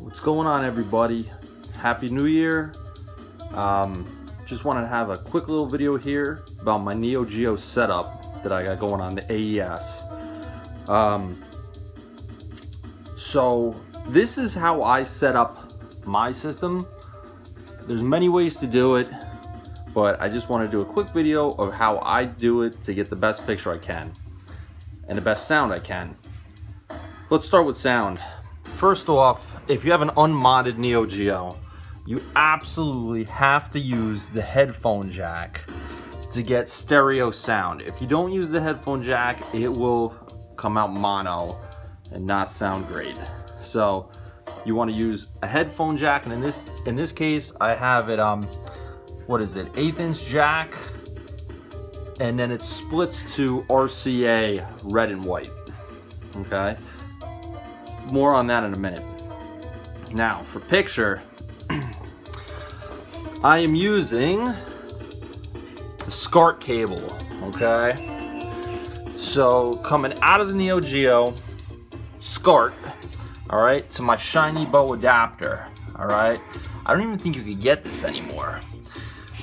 What's going on, everybody? Happy New Year. Just wanted to have a quick little video here about my Neo Geo setup that I got going on the AES. So this is how I set up my system. There's many ways to do it, but I just want to do a quick video of how I do it to get the best picture I can and the best sound I can. Let's start with sound. First off, if you have an unmodded Neo Geo, you absolutely have to use the headphone jack to get stereo sound. If you don't use the headphone jack, it will come out mono and not sound great. So you want to use a headphone jack, and in this case I have it what is it, 1/8 inch jack, and then it splits to RCA red and white. Okay, more on that in a minute. Now for picture, I am using the SCART cable. Okay, so coming out of the Neo Geo, SCART, all right, to my shinybow adapter. All right, I don't even think you could get this anymore.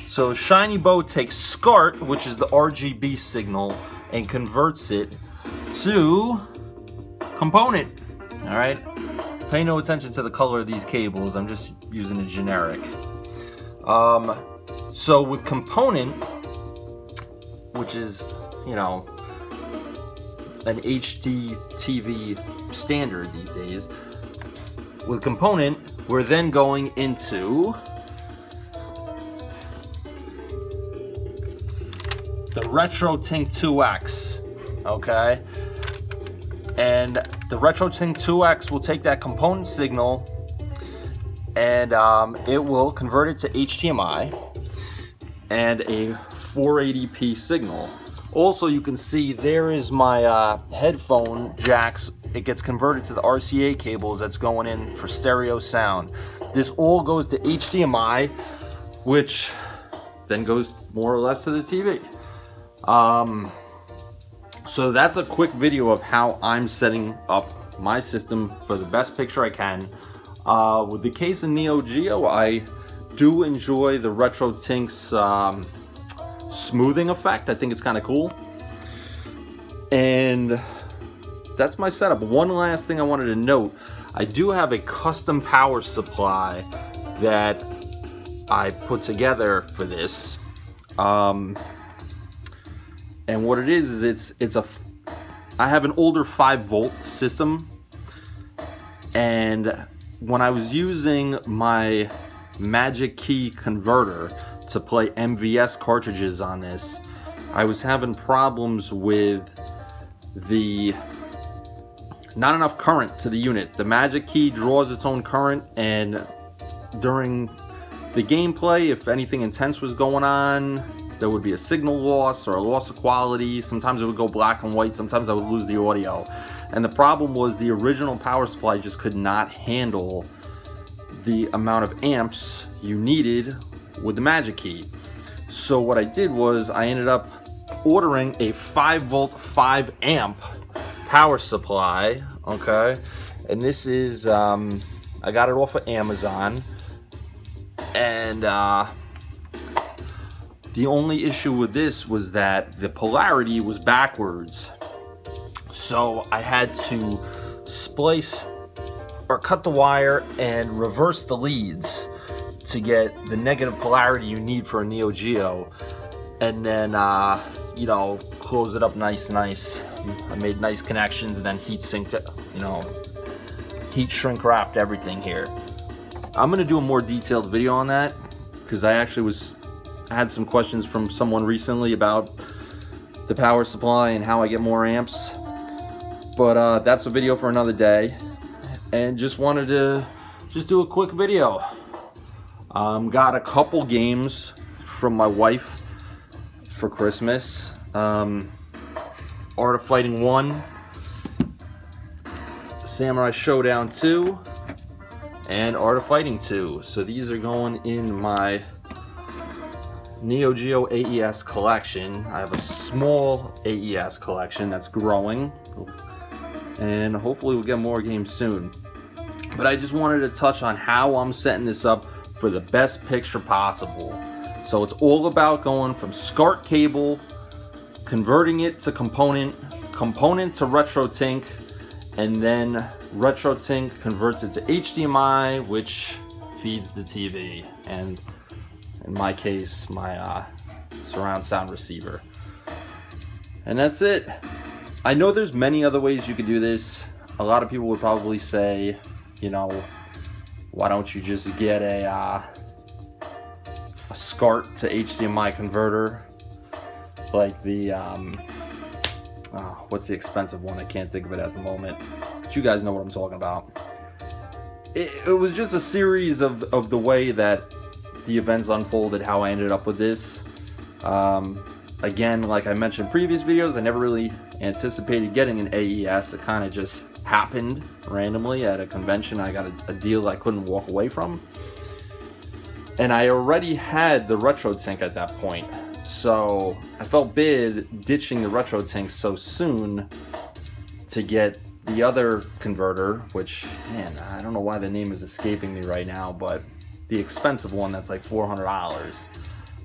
So shinybow takes SCART, which is the RGB signal, and converts it to component. All right, pay no attention to the color of these cables, I'm just using a generic. So with component, which is, you know, an HDTV standard these days, with component, we're then going into the retrotink 2X, okay? And the retrotink 2X will take that component signal and it will convert it to HDMI and a 480p signal. Also, you can see there is my headphone jacks. It gets converted to the RCA cables that's going in for stereo sound. This all goes to HDMI, which then goes more or less to the TV. So that's a quick video of how I'm setting up my system for the best picture I can. With the case of Neo Geo, I do enjoy the retrotink's smoothing effect. I think it's kind of cool. And that's my setup. One last thing I wanted to note, I do have a custom power supply that I put together for this. And what it is I have an older 5-volt system, and when I was using my Magic Key converter to play MVS cartridges on this, I was having problems with not enough current to the unit. The Magic Key draws its own current, and during the gameplay, if anything intense was going on, there would be a signal loss or a loss of quality. Sometimes it would go black and white, sometimes I would lose the audio. And the problem was the original power supply just could not handle the amount of amps you needed with the Magic Key. So what I did was I ended up ordering a 5-volt 5-amp power supply. Okay, and this is I got it off of Amazon, and the only issue with this was that the polarity was backwards. So I had to splice or cut the wire and reverse the leads to get the negative polarity you need for a Neo Geo. And then, you know, close it up nice. I made nice connections and then heat sinked it, you know, heat shrink wrapped everything here. I'm gonna do a more detailed video on that because I actually had some questions from someone recently about the power supply and how I get more amps, but that's a video for another day. And just wanted to do a quick video. Got a couple games from my wife for Christmas. Art of Fighting 1, Samurai Showdown 2, and Art of Fighting 2. So these are going in my Neo Geo AES collection. I have a small AES collection that's growing, and hopefully we'll get more games soon. but I just wanted to touch on how I'm setting this up for the best picture possible. So it's all about going from SCART cable, converting it to component to retrotink, and then retrotink converts it to HDMI, which feeds the TV, and in my case, my surround sound receiver. And that's it. I know there's many other ways you could do this. A lot of people would probably say, you know, why don't you just get a SCART to HDMI converter, like the what's the expensive one? I can't think of it at the moment, but you guys know what I'm talking about. It was just a series of the way that the events unfolded, how I ended up with this. Again, like I mentioned in previous videos, I never really anticipated getting an AES. It kind of just happened randomly at a convention. I got a deal I couldn't walk away from. And I already had the retrotink at that point. So I felt bad ditching the retrotink so soon to get the other converter, which, man, I don't know why the name is escaping me right now, but the expensive one that's like $400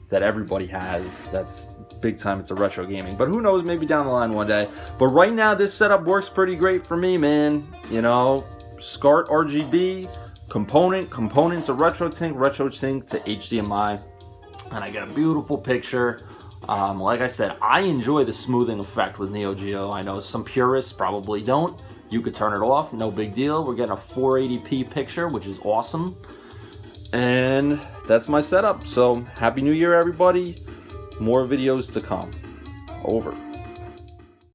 that everybody has. That's big time. It's a retro gaming, but who knows, maybe down the line one day. But right now this setup works pretty great for me, man. You know, SCART RGB, component to retrotink to HDMI, and I get a beautiful picture. Like I said, I enjoy the smoothing effect with Neo Geo. I know some purists probably don't. You could turn it off, no big deal. We're getting a 480p picture, which is awesome. And that's my setup. So happy new year, everybody. More videos to come. Over.